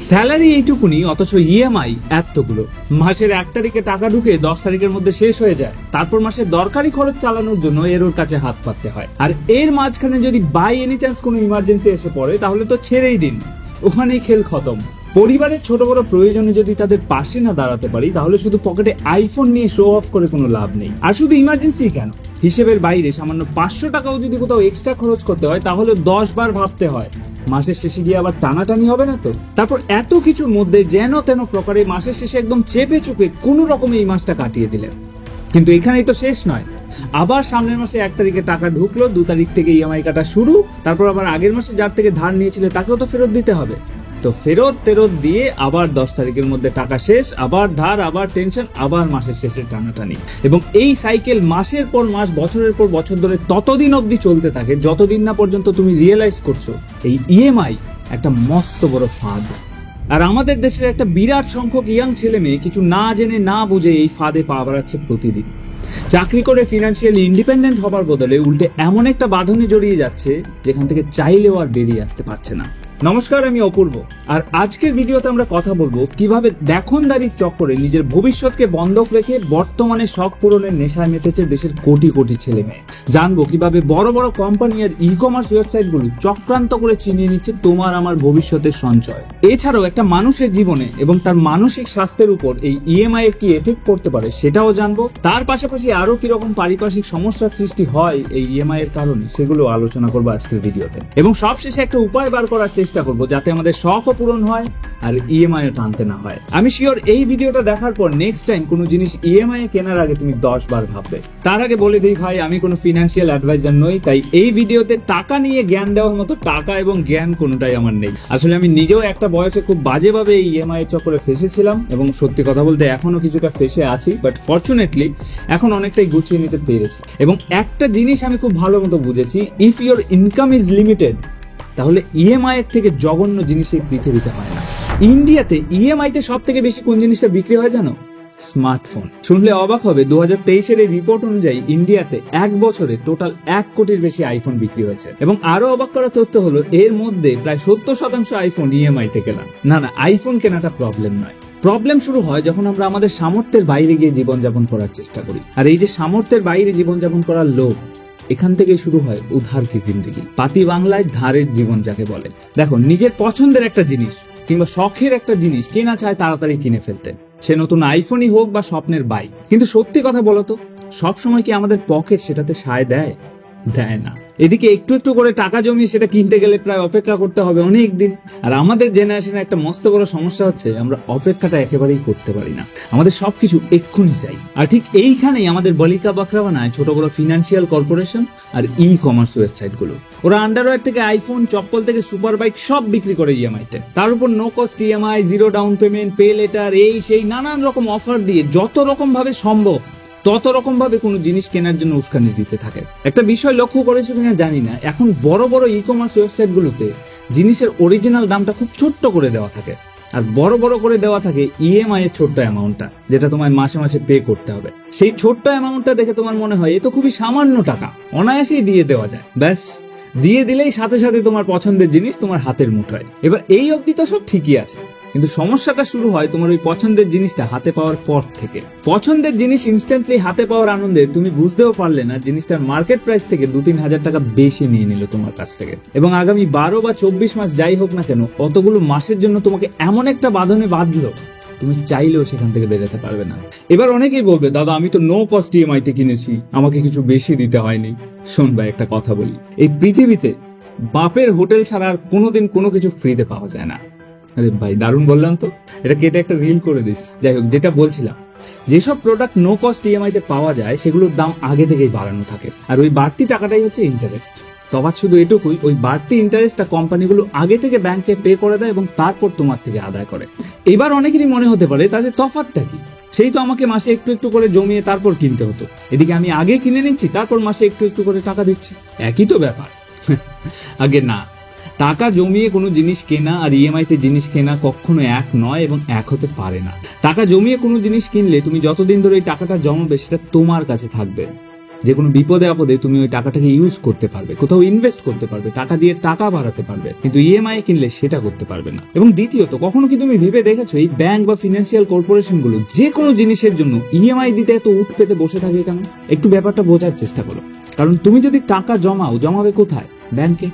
Salary এইটুকুনি, অথচ EMI এতগুলো। মাসের 1 তারিখে টাকা ঢুকে 10 তারিখের মধ্যে শেষ হয়ে যায়। তারপর মাসের দরকারি খরচ চালানোর জন্য এর কাছে হাত পাততে হয়। আর এর মাঝখানে যদি বাই এনি চান্স কোনো ইমার্জেন্সি এসে পড়ে তাহলে তো ছেড়েই দিন, ওখানেই খেল খতম। পরিবারের ছোট বড় প্রয়োজনে যদি তাদের পাশে না দাঁড়াতে পারি তাহলে শুধু পকেটে আইফোন নিয়ে শো অফ করে কোনো লাভ নেই। আর শুধু ইমার্জেন্সি কেন, হিসেবের বাইরে সামান্য 500 টাকাও যদি কোথাও এক্সট্রা খরচ করতে হয় তাহলে 10 বার ভাবতে হয়। মাসের শেষে গিয়ে আবার টানাটানি হবে না তো? তারপর এত কিছুর মধ্যে যেন তেন প্রকারে মাসের শেষে একদম চেপে চুপে কোনো রকমে এই মাসটা কাটিয়ে দিলেন। কিন্তু এখানেই তো শেষ নয়, আবার সামনের মাসে 1 তারিখে টাকা ঢুকলো, 2 তারিখ থেকে ইএমআই কাটা শুরু, তারপর আবার আগের মাসে যার থেকে ধার নিয়েছিলে তাকেও তো ফেরত দিতে হবে। তো ফেরত দিয়ে আবার 10 তারিখের মধ্যে টাকা শেষ, আবার ধার, আবার টেনশন, আবার মাসের শেষে টানাটানি। এবং এই সাইকেল মাসের পর মাস, বছরের পর বছর ধরে ততদিন অবধি চলতে থাকে যতদিন না পর্যন্ত তুমি রিয়েলাইজ করছো এই ইএমআই একটা মস্ত বড় ফাঁদ। আর আমাদের দেশের একটা বিরাট সংখ্যক ইয়াং ছেলে মেয়ে কিছু না জেনে না বুঝে এই ফাঁদে পা বাড়াচ্ছে প্রতিদিন। চাকরি করে ফিনান্সিয়ালি ইন্ডিপেন্ডেন্ট হবার বদলে উল্টে এমন একটা বাঁধনে জড়িয়ে যাচ্ছে যেখান থেকে চাইলেও আর বেরিয়ে আসতে পারছে না। নমস্কার, আমি অপূর্ব, আর আজকের ভিডিওতে আমরা কথা বলবো কিভাবে দেখনদারির চক্করে নিজের ভবিষ্যৎকে বন্ধক রেখে বর্তমানে শখ পূরণের নেশায় মেতেছে দেশের কোটি কোটি ছেলে মেয়ে। জানবো কিভাবে বড় বড় কোম্পানি আর ই কমার্স ওয়েবসাইটগুলো চক্রান্ত করে ছিনিয়ে নিচ্ছে তোমার আমার ভবিষ্যতের সঞ্চয়। এছাড়াও একটা মানুষের জীবনে এবং তার মানসিক স্বাস্থ্যের উপর এই ইএমআই এর কি এফেক্ট পড়তে পারে সেটাও জানবো। তার পাশাপাশি আরো কিরকম পারিপার্শ্বিক সমস্যার সৃষ্টি হয় এই ইএমআই এর কারণে সেগুলো আলোচনা করবো আজকের ভিডিওতে। এবং সবশেষে একটা উপায় বার করার চেষ্টা করবো যাতে আমাদের শখও পূরণ হয় আর ইএমআই টানতে না হয়। আমি শিওর এই ভিডিওটা দেখার পর নেক্সট টাইম কোনো জিনিস ইএমআই কেনার আগে তুমি 10 বার ভাববে। তার আগে বলে দিই ভাই, আমি কোনো ফিনান্সিয়াল অ্যাডভাইজার নই, তাই এই ভিডিওতে টাকা নিয়ে জ্ঞান দেওয়ার মতো টাকা এবং জ্ঞান কোনোটাই আমার নেই। আসলে আমি নিজেও একটা বয়সে খুব বাজেভাবে এই ইএমআই এর চক্করে ফেসেছিলাম এবং সত্যি কথা বলতে এখনো কিছুটা ফেসে আছি, বাট ফরচুনেটলি এখন অনেকটাই গুছিয়ে নিতে পেরেছি। এবং একটা জিনিস আমি খুব ভালো মতো বুঝেছি, if your income is limited তাহলে ইএমআই এর থেকে জঘন্য জিনিস এই পৃথিবীতে হয় না। ইন্ডিয়াতে ইএমআই তে সব থেকে বেশি কোন জিনিসটা বিক্রি হয় জানো? স্মার্টফোন। শুনলে অবাক হবে, 2023 এই রিপোর্ট অনুযায়ী ইন্ডিয়াতে 1 বছরে টোটাল 1 কোটির বেশি আইফোন বিক্রি হয়েছে। এবং আরো অবাক করা তথ্য হলো এর মধ্যে প্রায় 70% আইফোন ইএমআই তে কেনা। না, আইফোন কেনাটা প্রবলেম নয়। প্রবলেম শুরু হয় যখন আমরা আমাদের সামর্থ্যের বাইরে গিয়ে জীবনযাপন করার চেষ্টা করি। আর এই যে সামর্থ্যের বাইরে জীবনযাপন করার লোভ, এখান থেকে শুরু হয় উধার কি জিন্দেগি, পাতি বাংলায় ধারের জীবন যাকে বলে। দেখো, নিজের পছন্দের একটা জিনিস কিংবা শখের একটা জিনিস কেনা চায় তাড়াতাড়ি কিনে ফেলতে, সে নতুন আইফোনই হোক বা স্বপ্নের বাইক। কিন্তু সত্যি কথা বলতো, সবসময় কি আমাদের পকেট সেটাতে সায় দেয়? দেয় না। এদিকে একটু একটু করে টাকা জমিয়ে সেটা কিনতে গেলে প্রায় অপেক্ষা করতে হবে অনেক দিন। আর আমাদের জেনারেশনে একটা মস্ত বড় সমস্যা হচ্ছে আমরা অপেক্ষাটা একেবারেই করতে পারি না, আমাদের সবকিছু এক্ষুনি চাই। আর ঠিক এইখানেই আমাদের বলিকা বাকরা বানায় ছোট বড় ফিনান্সিয়াল কর্পোরেশন আর ই কমার্স ওয়েবসাইট গুলো। ওরা আন্ডারওয়্যার থেকে আইফোন, চপ্পল থেকে সুপার বাইক সব বিক্রি করে ইএমআই তে। তার উপর no cost EMI, zero down payment, pay later, এই সেই নানান রকম অফার দিয়ে যত রকম ভাবে সম্ভব তত রকম ভাবে কোনো জিনিস কেনার জন্য উস্কানি দিতে থাকে। একটা বিষয় লক্ষ্য করেছো কিনা জানি না, এখন বড় বড় ই কমার্স ওয়েবসাইট গুলোতে জিনিসের অরিজিনাল দামটা খুব ছোট্ট করে দেওয়া থাকে, আর বড় বড় করে দেওয়া থাকে ইএমআই এর ছোট্ট অ্যামাউন্টটা যেটা তোমার মাসে মাসে পে করতে হবে। সেই ছোট্ট অ্যামাউন্টটা দেখে তোমার মনে হয় এ তো খুবই সামান্য টাকা, অনায়াসেই দিয়ে দেওয়া যায়। ব্যাস, দিয়ে দিলেই সাথে সাথে তোমার পছন্দের জিনিস তোমার হাতের মুঠোয়। এবার এই অবধি তো সব ঠিকই আছে, কিন্তু সমস্যাটা শুরু হয় তোমার ওই পছন্দের জিনিসটা হাতে পাওয়ার পর থেকে। পছন্দের জিনিস ইনস্ট্যান্টলি হাতে পাওয়ার আনন্দে তুমি বুঝতেও পারলে না জিনিসটার মার্কেট প্রাইস থেকে 2-3 হাজার টাকা বেশি নিয়ে নিল তোমার কাছ থেকে। এবং আগামী 12 বা 24 মাস যাই হোক না কেন, অতগুলো মাসের জন্য তোমাকে এমন একটা বাঁধনে বাঁধলো তুমি চাইলেও সেখান থেকে বেরোতে পারবে না। এবার অনেকেই বলবে, দাদা আমি তো নো কস্ট ইএমআই তে কিনেছি, আমাকে কিছু বেশি দিতে হয়নি। শোন ভাই, একটা কথা বলি, এই পৃথিবীতে বাপের হোটেল ছাড়া আর কোনোদিন কোনো কিছু ফ্রিতে পাওয়া যায় না। আরে ভাই, দারুণ বললাম তো, এটা কেটে একটা রিল করে দিস। যাই হোক, যেটা বলছিলাম, যেসব প্রোডাক্ট নো কস্ট ইএমআই তে পাওয়া যায় সেগুলোর দাম আগে থেকেই বাড়ানো থাকে, আর ওই বাড়তি টাকাটাই হচ্ছে ইন্টারেস্ট। তফাৎ শুধু এটুকুই, ওই বাড়তি ইন্টারেস্টটা কোম্পানিগুলো আগে থেকে ব্যাংকে পে করে দেয় এবং তারপর তোমার থেকে আদায় করে। এবার অনেকেরই মনে হতে পারে তাদের তফাৎটা কি, সেই তো আমাকে মাসে একটু একটু করে জমিয়ে তারপর কিনতে হতো, এদিকে আমি আগে কিনে নিচ্ছি তারপর মাসে একটু একটু করে টাকা দিচ্ছি, একই তো ব্যাপার। আগে না, টাকা জমিয়ে কোনো জিনিস কেনা আর ইএমআই তে জিনিস কেনা কখনো এক নয় এবং এক হতে পারে না। টাকা জমিয়ে কোনো জিনিস কিনলে তুমি যতদিন ধরে এই টাকাটা জমাবে সেটা তোমার কাছে থাকবে, যে কোনো বিপদে আপদে তুমি ওই টাকাটাকে ইউজ করতে পারবে, কোথাও ইনভেস্ট করতে পারবে, টাকা দিয়ে টাকা বাড়াতে পারবে, কিন্তু ইএমআই কিনলে সেটা করতে পারবে না। এবং দ্বিতীয়ত, কখনো কি তুমি ভেবে দেখেছো এই ব্যাংক বা ফিনান্সিয়াল কর্পোরেশন গুলো যে কোনো জিনিসের জন্য ইএমআই দিতে এত উঠ পেতে বসে থাকে কেন? একটু ব্যাপারটা বোঝার চেষ্টা করো। কারণ তুমি যদি টাকা জমাবে কোথায়? ব্যাংকে।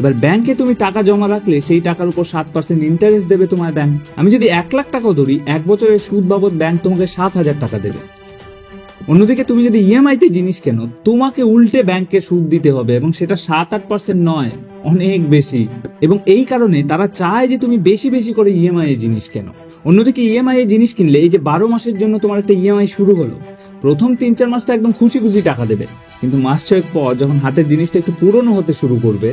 এবার ব্যাংকে তুমি টাকা জমা রাখলে সেই টাকার উপর 7% ইন্টারেস্ট দেবে তোমার ব্যাংক। আমি যদি 1 লাখ টাকাও ধরি, 1 বছরের সুদ বাবদ ব্যাংক তোমাকে 7,000 টাকা দেবে। অন্যদিকে তুমি যদি ইএমআই তে জিনিস কেনো, তোমাকে উল্টে ব্যাংকে সুদ দিতে হবে, এবং সেটা 7-8% নয়, অনেক বেশি। এবং এই কারণে তারা চায় যে তুমি বেশি বেশি করে ইএমআই এ জিনিস কেনো। অন্যদিকে ইএমআই এ জিনিস কিনলে এই যে 12 মাসের জন্য তোমার একটা ইএমআই শুরু হলো, প্রথম 3-4 মাস তো একদম খুশি খুশি টাকা দেবে, কিন্তু মাস 6 পর যখন হাতের জিনিসটা একটু পুরনো হতে শুরু করবে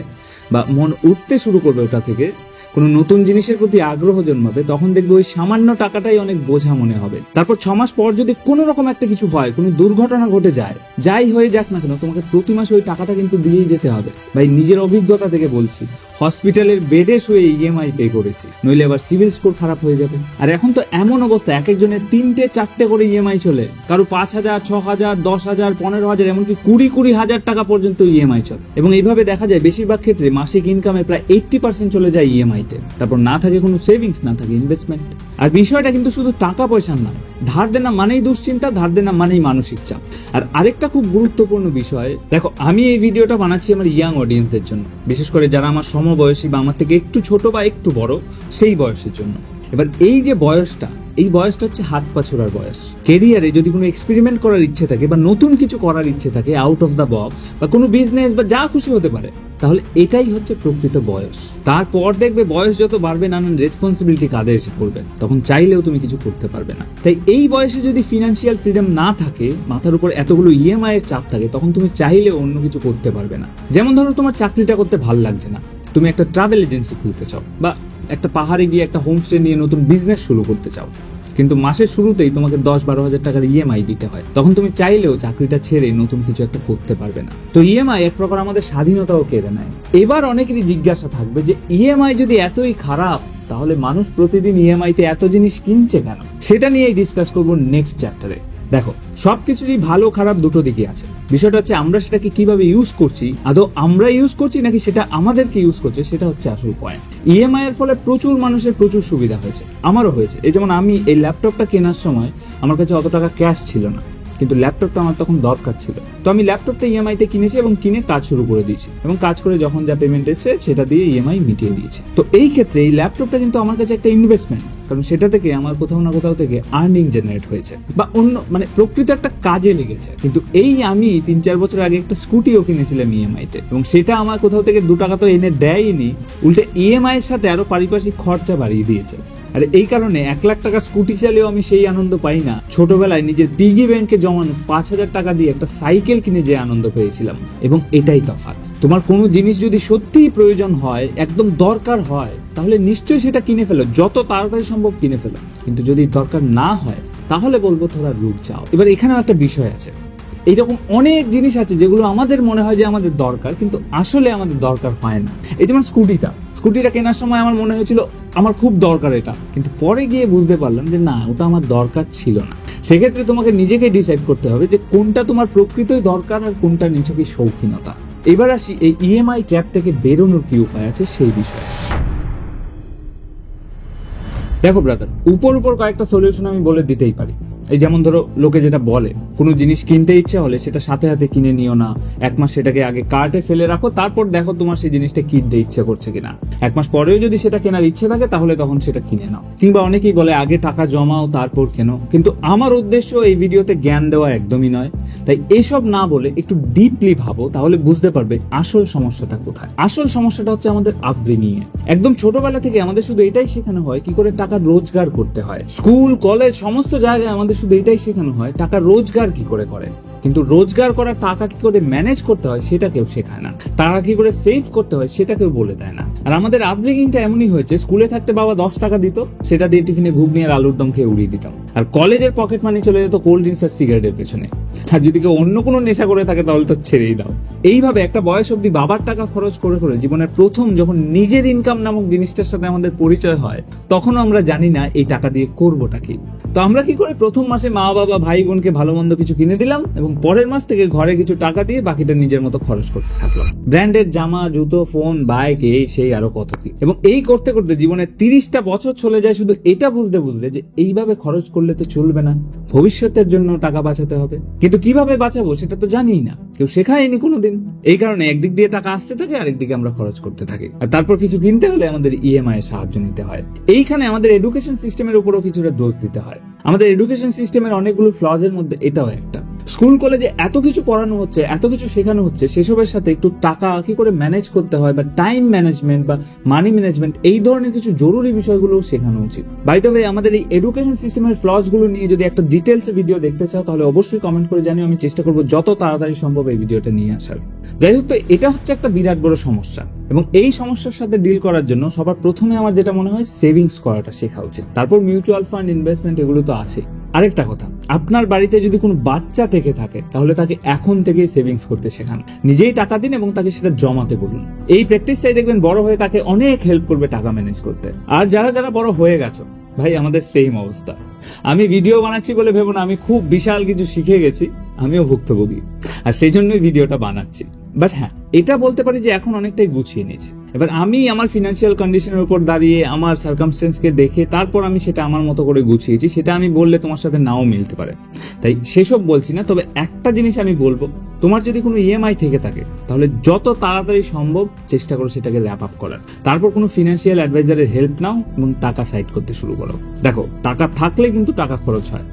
বা মন উঠতে শুরু করবে, ওটা থেকে কোনো নতুন জিনিসের প্রতি আগ্রহ জন্মাবে, তখন দেখবে ওই সামান্য টাকাটাই অনেক বোঝা মনে হবে। তারপর 6 মাস পর যদি কোনো রকম একটা কিছু হয়, কোনো দুর্ঘটনা ঘটে যায়, যাই হয়ে যাক না কেন, তোমাকে প্রতি মাসে ওই টাকাটা কিন্তু দিয়েই যেতে হবে। ভাই, নিজের অভিজ্ঞতা থেকে বলছি, হসপিটালের বেডে শুয়ে ইএমআই পে করেছি, নইলে আবার সিভিল স্কোর খারাপ হয়ে যাবে। আর এখন তো এমন অবস্থা, এক একজনের 3-4টে করে ইএমআই চলে, কারো 5,000, 6,000, 10,000, 15,000, এমনকি 20,000 টাকা পর্যন্ত ইএমআই চলে। এবং এইভাবে দেখা যায় বেশিরভাগ ক্ষেত্রে মাসিক ইনকামে প্রায় 80% চলে যায় ইএমআই তে। তারপর না থাকে কোনো সেভিংস, না থাকে ইনভেস্টমেন্ট। আর বিষয়টা কিন্তু শুধু টাকা পয়সা নয়, ধার দেনা মানেই দুশ্চিন্তা, ধার দেনা মানেই মানসিক চাপ। আর আরেকটা খুব গুরুত্বপূর্ণ বিষয়, দেখো, আমি এই ভিডিওটা বানাচ্ছি আমার ইয়াং অডিয়েন্সদের জন্য, বিশেষ করে যারা আমার সমবয়সী বা আমার থেকে একটু ছোট বা একটু বড়, সেই বয়সের জন্য। এবার এই যে বয়সটা, এই বয়সটা হচ্ছে হাত পা ছোড়ার বয়স। কেরিয়ারে যদি কোনো এক্সপেরিমেন্ট করার ইচ্ছে থাকে বা নতুন কিছু করার ইচ্ছে থাকে, আউট অফ দ্য বক্স, বা কোনো বিজনেস বা যা খুশি হতে পারে, তাহলে এটাই হচ্ছে প্রকৃত বয়স। তারপর দেখবে বয়স যত বাড়বে, নানান রেসপন্সিবিলিটি কাঁধে এসে পড়বে, তখন চাইলেও তুমি কিছু করতে পারবে না। তাই এই বয়সে যদি ফিনান্সিয়াল ফ্রিডম না থাকে, মাথার উপর এতগুলো ইএমআই এর চাপ থাকে, তখন তুমি চাইলেও অন্য কিছু করতে পারবে না। যেমন ধরো, তোমার চাকরিটা করতে ভাল লাগছে না, তুমি একটা ট্রাভেল এজেন্সি খুলতে চাও, বা একটা পাহাড়ে গিয়ে একটা হোমস্টে নিয়ে নতুন বিজনেস শুরু করতে চাও, কিন্তু মাসের শুরুতেই তোমাকে 10-12 হাজার টাকার ইএমআই দিতে হয়, তখন তুমি চাইলেও চাকরিটা ছেড়ে নতুন কিছু একটা করতে পারবে না। তো ইএমআই এক প্রকার আমাদের স্বাধীনতাও কেড়ে নেয়। এবার অনেকেরই জিজ্ঞাসা থাকবে যে ইএমআই যদি এতই খারাপ, তাহলে মানুষ প্রতিদিন ইএমআই তে এত জিনিস কিনছে কেন? সেটা নিয়েই ডিসকাস করবো নেক্সট চ্যাপ্টারে। দেখো, সবকিছুরই ভালো খারাপ দুটো দিকে আছে। বিষয়টা হচ্ছে আমরা সেটাকে কিভাবে ইউজ করছি, আদৌ আমরা ইউজ করছি নাকি সেটা আমাদেরকে ইউজ করছে, সেটা হচ্ছে আসল পয়েন্ট। ইএমআই এর ফলে প্রচুর মানুষের প্রচুর সুবিধা হয়েছে, আমারও হয়েছে। এই যেমন আমি এই ল্যাপটপটা কেনার সময় আমার কাছে অত টাকা ক্যাশ ছিল না, কিন্তু ল্যাপটপটা আমার তখন দরকার ছিল, তো আমি ল্যাপটপটা ইএমআই তে কিনেছি এবং কিনে কাজ শুরু করে দিয়েছি, এবং কাজ করে যখন যা পেমেন্ট এসেছে সেটা দিয়ে ইএমআই মিটিয়ে দিয়েছি। তো এই ক্ষেত্রে এই ল্যাপটপটা কিন্তু আমার কাছে একটা ইনভেস্টমেন্ট, কারণ সেটা থেকে আমার কোথাও না কোথাও থেকে আর্নিং জেনারেট হয়েছে, বা অন্য প্রকৃত একটা কাজে লেগেছে। কিন্তু এই আমি 3-4 বছর আগে একটা স্কুটিও কিনেছিলাম ইএমআই তে, এবং সেটা আমার কোথাও থেকে 2 টাকা তো এনে দেয়নি, উল্টে ইএমআই এর সাথে আরো পারিপার্শ্বিক খরচা বাড়িয়ে দিয়েছে। আর এই কারণে 1 লাখ টাকা স্কুটি চালিয়েও আমি সেই আনন্দ পাই না ছোটবেলায় নিজের পিগি ব্যাংকে জমানো 5,000 টাকা দিয়ে একটা সাইকেল কিনে যে আনন্দ পেয়েছিলাম। এবং এটাই তফাৎ। তোমার কোনো জিনিস যদি সত্যিই প্রয়োজন হয়, একদম দরকার হয়, তাহলে নিশ্চয়ই সেটা কিনে ফেলো, যত তাড়াতাড়ি সম্ভব কিনে ফেলো। কিন্তু যদি দরকার না হয়, তাহলে বলবো তোরা রুক যাও। এবার এখানেও একটা বিষয় আছে, এইরকম অনেক জিনিস আছে যেগুলো আমাদের মনে হয় যে আমাদের দরকার, কিন্তু আসলে আমাদের দরকার হয় না। এই যেমন স্কুটিটা কেনার সময় আমার মনে হয়েছিল আমার খুব দরকার এটা, কিন্তু পরে গিয়ে বুঝতে পারলাম যে না, ওটা আমার দরকার ছিল না। সেক্ষেত্রে তোমাকে নিজেকে ডিসাইড করতে হবে যে কোনটা তোমার প্রকৃতই দরকার আর কোনটা নিছকই শৌখিনতা। এবার আসি এই ইএমআই ট্র্যাপ থেকে বেরোনোর কি উপায় আছে সেই বিষয়ে। দেখো ব্রাদার, উপর কয়েকটা সলিউশন আমি বলে দিতেই পারি। এই যেমন ধরো, লোকে যেটা বলে, কোনো জিনিস কিনতে ইচ্ছে হলে সেটা সাথে হাতে কিনে নিও না, 1 মাস সেটাকে আগে কার্টে ফেলে রাখো, তারপর দেখো তোমার সেই জিনিসটা কিনতে ইচ্ছে করছে কিনা। 1 মাস পরেও যদি সেটা কেনার ইচ্ছে থাকে, তাহলে তখন সেটা কিনে নাও। কিংবা অনেকেই বলে আগে টাকা জমাও তারপর কেনো, কিন্তু আমার উদ্দেশ্য এই ভিডিওতে জ্ঞান দেওয়া একদমই নয়। তাই এসব না বলে একটু ডিপলি ভাবো, তাহলে বুঝতে পারবে আসল সমস্যাটা কোথায়। আসল সমস্যাটা হচ্ছে আমাদের আপব্রিঙিং এ। একদম ছোটবেলা থেকে আমাদের শুধু এটাই শেখানো হয় কি করে টাকা রোজগার করতে হয়। স্কুল, কলেজ, সমস্ত জায়গায় আমাদের শুধু এটাই শেখানো হয় টাকা রোজগার কি করে করে, কিন্তু রোজগার করা টাকা কি করে ম্যানেজ করতে হয় সেটা কেউ শেখায় না। টাকা কি করে সেভ করতে হয় সেটা কেউ বলে দেয় না। আর আমাদের আপব্রিঙিংটা এমনই হয়েছে, স্কুলে থাকতে বাবা 10 টাকা দিত, সেটা দিয়ে টিফিনে ঘুগনি আর আলুর দম খেয়ে উড়িয়ে দিতাম। আর কলেজের পকেট মানি চলে যেত কোল্ড ড্রিঙ্কস আর সিগারেটের পেছনে। আর যদি কেউ অন্য কোনো নেশা করে থাকে তাহলে তো ছেড়েই দাও। এইভাবে একটা বয়স অব্দি বাবার টাকা খরচ করে করে জীবনের প্রথম যখন নিজের ইনকাম নামক জিনিসটার সাথে আমাদের পরিচয় হয়, তখনও আমরা জানি না এই টাকা দিয়ে করবোটা কি। তো আমরা কি করে প্রথম মাসে মা বাবা ভাই বোনকে ভালো মন্দ কিছু কিনে দিলাম এবং এবং পরের মাস থেকে ঘরে কিছু টাকা দিয়ে বাকিটা নিজের মতো খরচ করতে থাকলাম। ব্র্যান্ডেড জামা, জুতো, ফোন, বাইক, এই সেই আরো কত কি। এবং এই করতে করতে জীবনের 30টা বছর চলে যায় শুধু এটা বুঝতে বুঝতে যে এইভাবে খরচ করলে তো চলবে না, ভবিষ্যতের জন্য টাকা বাঁচাতে হবে। কিন্তু কিভাবে বাঁচাবো সেটা তো জানিই না, কেউ শেখায়নি কোনোদিন। এই কারণে একদিক দিয়ে টাকা আসতে থাকে, আরেকদিকে আমরা খরচ করতে থাকি। আর তারপর কিছু কিনতে হলে আমাদের ইএমআই এর সাহায্য নিতে হয়। এইখানে আমাদের এডুকেশন সিস্টেমের উপরও কিছুটা দোষ দিতে হয়। আমাদের এডুকেশন সিস্টেমের অনেকগুলো ফ্লজ এর মধ্যে এটাও একটা। স্কুল কলেজে এত কিছু পড়ানো হচ্ছে, এত কিছু শেখানো হচ্ছে, সেসবের সাথে একটু টাকা কি করে ম্যানেজ করতে হয় বা টাইম ম্যানেজমেন্ট বা মানি ম্যানেজমেন্ট, এই ধরনের কিছু জরুরি বিষয়গুলো শেখানো উচিত। বাই দ্য ওয়ে, আমাদের এই এডুকেশন সিস্টেমের ফ্লজ গুলো নিয়ে যদি একটা ডিটেলস ভিডিও দেখতে চাও তাহলে অবশ্যই কমেন্ট করে জানিও, আমি চেষ্টা করবো যত তাড়াতাড়ি সম্ভব এই ভিডিওটা নিয়ে আসার। যাই হোক, তো এটা হচ্ছে একটা বিরাট বড় সমস্যা এবং এই সমস্যার সাথে ডিল করার জন্য সবার প্রথমে আমার যেটা মনে হয় সেভিংস করাটা শেখা উচিত। তারপর মিউচুয়াল ফান্ড, ইনভেস্টমেন্ট, এগুলো তো আছে। আরেকটা কথা, আপনার বাড়িতে যদি কোনো বাচ্চা থেকে থাকে তাহলে তাকে এখন থেকেই সেভিংস করতে শেখান। নিজেই টাকা দিন এবং তাকে সেটা জমাতে বলুন। এই প্র্যাকটিসটাই দেখবেন বড় হয়ে তাকে অনেক হেল্প করবে টাকা ম্যানেজ করতে। আর যারা যারা বড় হয়ে গেছো, ভাই আমাদের সেম অবস্থা। আমি ভিডিও বানাচ্ছি বলে ভেবো না আমি খুব বিশাল কিছু শিখে গেছি, আমিও ভুক্তভোগী, আর সেই জন্যই ভিডিওটা বানাচ্ছি। বাট হ্যাঁ, এটা বলতে পারি যে এখন অনেকটাই গুছিয়ে নিয়েছি। এবার আমি আমার ফিনান্সিয়াল কন্ডিশনের উপর দাঁড়িয়ে আমার সার্কামস্টেন্সকে দেখে তারপর আমি সেটা আমার মতো করে গুছিয়েছি। সেটা আমি বললে তোমার সাথে নাও মিলতে পারে, তাই সেসব বলছি না। তবে একটা জিনিস আমি বলবো, তোমার যদি কোনো ইএমআই থেকে থাকে তাহলে যত তাড়াতাড়ি সম্ভব চেষ্টা করো সেটাকে র্যাপ আপ করার। তারপর কোনো ফিনান্সিয়াল অ্যাডভাইজারের হেল্প নাও এবং টাকা সাইড করতে শুরু করো। দেখো, টাকা থাকলে কিন্তু টাকা খরচ হয়,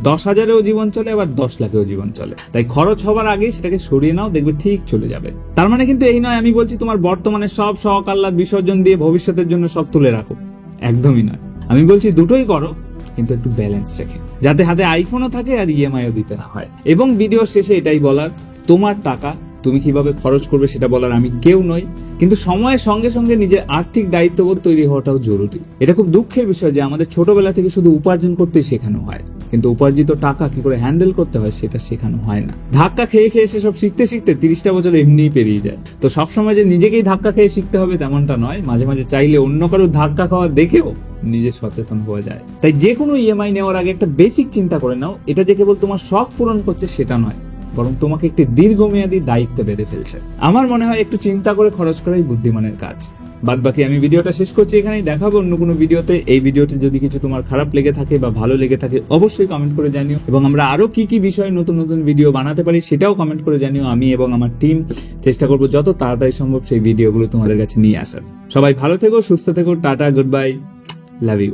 10,000-এও জীবন চলে, আবার 10 লাখেও জীবন চলে। তাই খরচ হবার আগে সেটাকে সরিয়ে নাও, দেখবে ঠিক চলে যাবে। তার মানে কিন্তু এই নয় আমি বলছি তোমার বর্তমানে সব শখ আহ্লাদ বিসর্জন দিয়ে ভবিষ্যতের জন্য সব তুলে রাখো, একদমই নয়। আমি বলছি দুটোই করো, কিন্তু একটু ব্যালেন্স রেখে, যাতে হাতে আইফোনও থাকে আর ইএমআইও দিতে না হয়। এবং ভিডিও শেষে এটাই বলার, তোমার টাকা তুমি কিভাবে খরচ করবে সেটা বলার আমি কেউ নই, কিন্তু সময়ের সঙ্গে সঙ্গে নিজের আর্থিক দায়িত্ববোধ তৈরি হওয়াটাও জরুরি। এটা খুব দুঃখের বিষয় যে আমাদের ছোটবেলা থেকে শুধু উপার্জন করতেই শেখানো হয়, কিন্তু উপার্জিত টাকা কি করে হ্যান্ডেল করতে হয় সেটা শেখানো হয় না। ধাক্কা খেয়ে খেয়ে সেসব শিখতে শিখতে 30টা বছর এমনিই পেরিয়ে যায়। তো সবসময় যে নিজেকেই ধাক্কা খেয়ে শিখতে হবে তেমনটা নয়, মাঝে মাঝে চাইলে অন্য কারো ধাক্কা খাওয়া দেখেও নিজে সচেতন হওয়া যায়। তাই যে কোনো ইএমআই নেওয়ার আগে একটা বেসিক চিন্তা করে নাও, এটা যে কেবল তোমার শখ পূরণ করছে সেটা নয়, বরং তোমাকে একটি দীর্ঘমেয়াদী দায়িত্ব বেঁধে ফেলছে। আমার মনে হয় একটু চিন্তা করে খরচ করাই বুদ্ধিমানের কাজ। বাদ বাকি আমি ভিডিওটা শেষ করছি এখানেই, দেখাবো অন্য কোনো ভিডিওতে। এই ভিডিওতে যদি কিছু তোমার খারাপ লেগে থাকে বা ভালো লেগে থাকে অবশ্যই কমেন্ট করে জানিও, এবং আমরা আরো কি কি বিষয়ে নতুন নতুন ভিডিও বানাতে পারি সেটাও কমেন্ট করে জানিও। আমি এবং আমার টিম চেষ্টা করবো যত তাড়াতাড়ি সম্ভব সেই ভিডিওগুলো তোমাদের কাছে নিয়ে আসার। সবাই ভালো থেকো, সুস্থ থেকো, tata, good bye, love you.